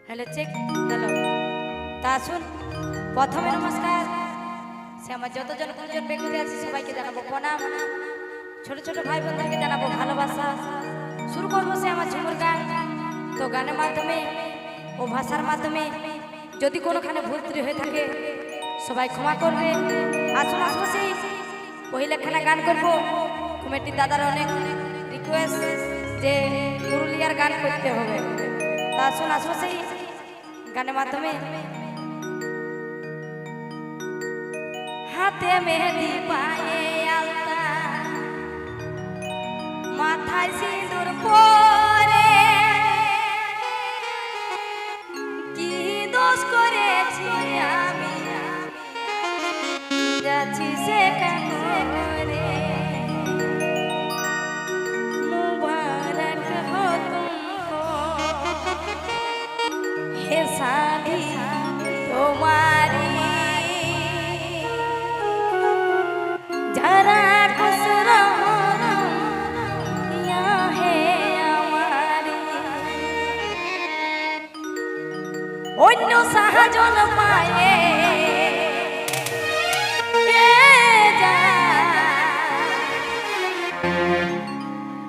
hello check hello তা আসুন প্রথমে নমস্কার সে আমার যতজন গুরুজন ব্যক্তি আছে সবাইকে জানাবো প্রণাম ছোট ছোট ভাই বোনদেরকে জানাবো ভালোবাসা শুরু করবো সে আমার ঝুমুর গান তো গানের মাধ্যমে ও ভাষার মাধ্যমে যদি কোনোখানে ভুল ত্রুটি হয়ে থাকে সবাই ক্ষমা করবে আসুন আশপাশে পহিলেখানা গান করবো কমিটির দাদার অনেক রিকোয়েস্ট যে পুরুলিয়ার গান করতে হবে তা আসুন আশপাশেই গানের মাধ্যমে হাতে মেহেদি পায়ে আলতা মাথায় সিঁদুর পরে কি দোষ করেছি আমি যাচ্ছি সে কানরে মুবারক হো তুমকো হে শাদি তোমারি जरा खुश रहो यहाँ है हमारी অন্য সাহায্য পায়ে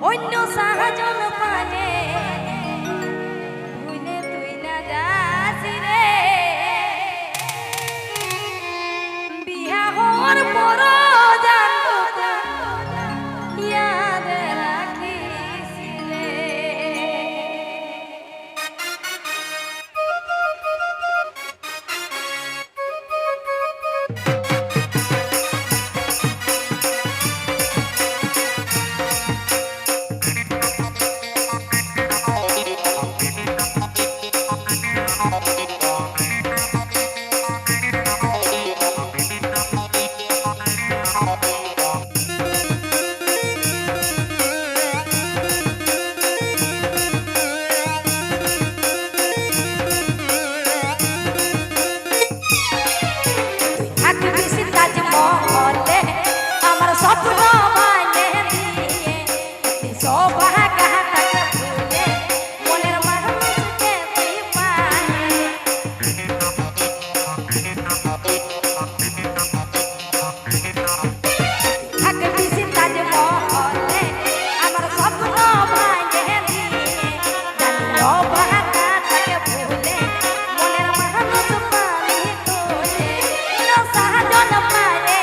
অন্য সাহায্য পায়ে ভুলে তুই না যাস রে বিয়া হওয়ার পর আমার স্বপ্ন মানে দিয়ে সবাই কাহাকে ভুলে মনের মানুষকে তুই পায়ে থাকে বেশি তাজমহলে আমার স্বপ্ন মানে দিয়ে জানি সবাই কাহাকে ভুলে মনের মানুষ পানি তোলে সাহায্য না পারে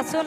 আসুন